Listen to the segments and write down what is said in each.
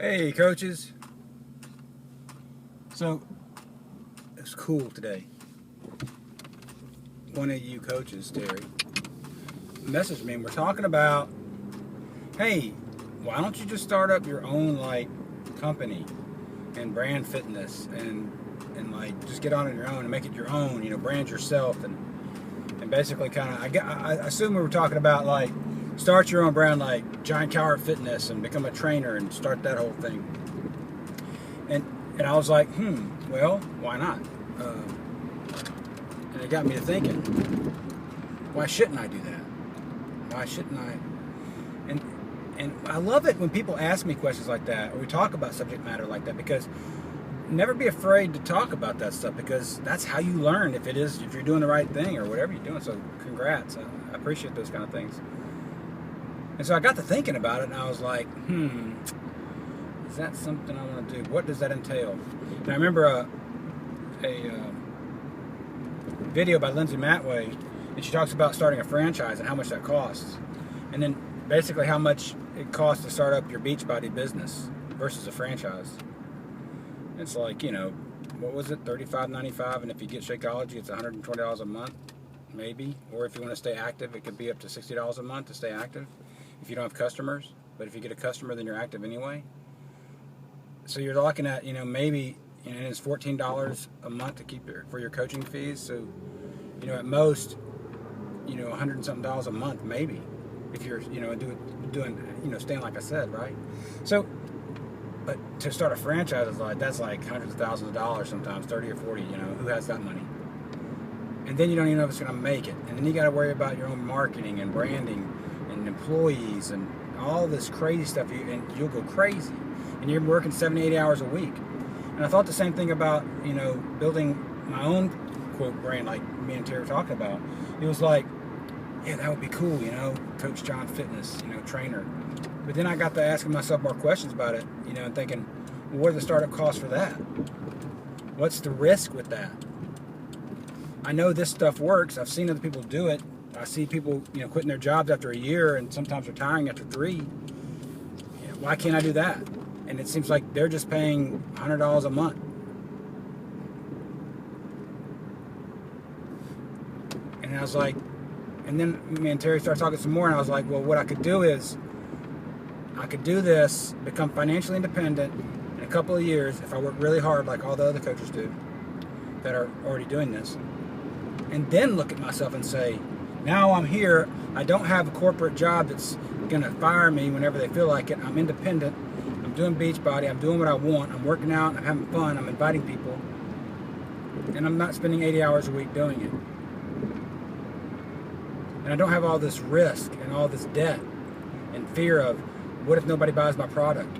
Hey coaches. So it's cool today. One of you coaches, Terry, messaged me and we're talking about, hey, why don't you just start up your own company and brand fitness and just get on it your own and make it your own, brand yourself and basically I assume we were talking about start your own brand like Giant Tower Fitness and become a trainer and start that whole thing. And I was like, well, why not? And it got me to thinking, why shouldn't I do that? Why shouldn't I? And I love it when people ask me questions like that, or we talk about subject matter like that, because never be afraid to talk about that stuff, because that's how you learn if you're doing the right thing or whatever you're doing. So congrats. I appreciate those kind of things. And so I got to thinking about it, and I was like, is that something I want to do? What does that entail? And I remember a video by Lindsay Matway, and she talks about starting a franchise and how much that costs. And then basically how much it costs to start up your Beachbody business versus a franchise. It's like, what was it, $35.95, and if you get Shakeology, it's $120 a month, maybe. Or if you want to stay active, it could be up to $60 a month to stay active if you don't have customers. But if you get a customer, then you're active anyway. So you're looking at, maybe, and it's $14 a month to keep for your coaching fees. So, at most, $100 and something a month, maybe, if you're, doing, staying like I said, right? So, but to start a franchise is that's like hundreds of thousands of dollars sometimes, 30 or 40, who has that money? And then you don't even know if it's going to make it. And then you got to worry about your own marketing and branding and employees and all this crazy stuff, and you'll go crazy. And you're working 70, 80 hours a week. And I thought the same thing about, building my own, quote, brand, like me and Terry were talking about. It was like, yeah, that would be cool, Coach John Fitness, trainer. But then I got to asking myself more questions about it, and thinking, well, what are the startup costs for that? What's the risk with that? I know this stuff works. I've seen other people do it. I see people, quitting their jobs after a year and sometimes retiring after 3. Why can't I do that? And it seems like they're just paying $100 a month. And I was like, and then me and Terry started talking some more, and I was like, well, what I could do is, I could do this, become financially independent in a couple of years if I work really hard like all the other coaches do that are already doing this. And then look at myself and say, now I'm here, I don't have a corporate job that's going to fire me whenever they feel like it. I'm independent, I'm doing Beachbody, I'm doing what I want, I'm working out, I'm having fun, I'm inviting people, and I'm not spending 80 hours a week doing it. And I don't have all this risk and all this debt and fear of, what if nobody buys my product?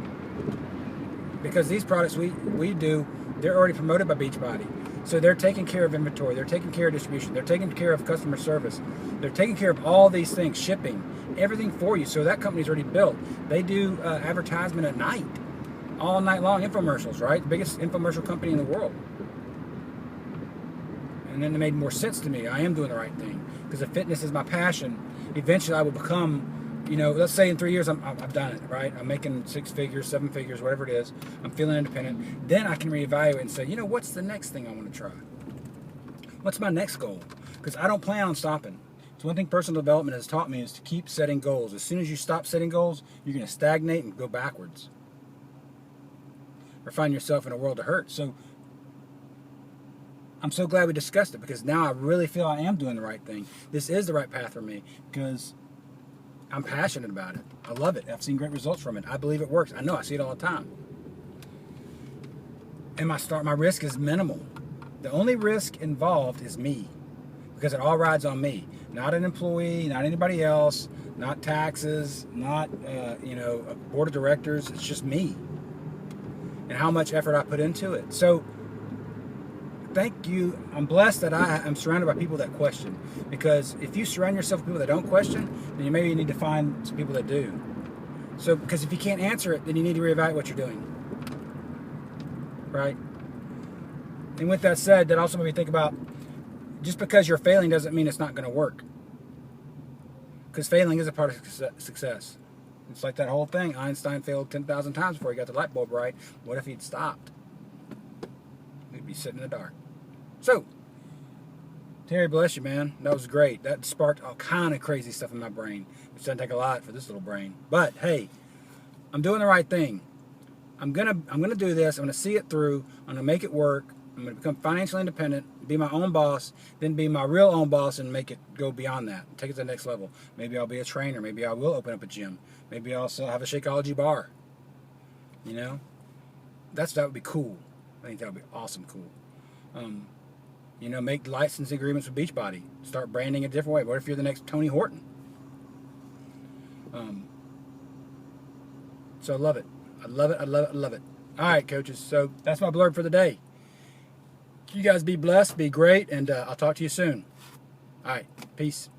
Because these products we do, they're already promoted by Beachbody. So they're taking care of inventory, they're taking care of distribution, they're taking care of customer service, they're taking care of all these things, shipping, everything for you. So that company's already built. They do advertisement at night, all night long, infomercials, right? The biggest infomercial company in the world. And then it made more sense to me. I am doing the right thing, because if fitness is my passion, eventually I will become, let's say in 3 years I've done it, right? I'm making 6 figures, 7 figures, whatever it is. I'm feeling independent. Then I can reevaluate and say, what's the next thing I want to try? What's my next goal? Because I don't plan on stopping. So one thing personal development has taught me is to keep setting goals. As soon as you stop setting goals, you're going to stagnate and go backwards, or find yourself in a world of hurt. So I'm so glad we discussed it, because now I really feel I am doing the right thing. This is the right path for me, because I'm passionate about it. I love it. I've seen great results from it. I believe it works. I know. I see it all the time. And my risk is minimal. The only risk involved is me, because it all rides on me. Not an employee, not anybody else, not taxes, not a board of directors. It's just me and how much effort I put into it. So thank you. I'm blessed that I'm surrounded by people that question, because if you surround yourself with people that don't question, then you maybe need to find some people that do. So, because if you can't answer it, then you need to reevaluate what you're doing, right? And with that said, that also made me think about, just because you're failing doesn't mean it's not going to work, because failing is a part of success. It's like that whole thing. Einstein failed 10,000 times before he got the light bulb right. What if he'd stopped? We'd be sitting in the dark. So, Terry, bless you, man. That was great. That sparked all kind of crazy stuff in my brain, which doesn't take a lot for this little brain. But hey, I'm doing the right thing. I'm gonna do this. I'm gonna see it through. I'm gonna make it work. I'm gonna become financially independent, be my own boss, then be my real own boss, and make it go beyond that. Take it to the next level. Maybe I'll be a trainer. Maybe I will open up a gym. Maybe I'll also have a Shakeology bar. You know, that would be cool. I think that would be awesome cool. You know, make licensing agreements with Beachbody. Start branding a different way. What if you're the next Tony Horton? So I love it. I love it. I love it. I love it. All right, coaches. So that's my blurb for the day. You guys be blessed, be great, and I'll talk to you soon. All right. Peace.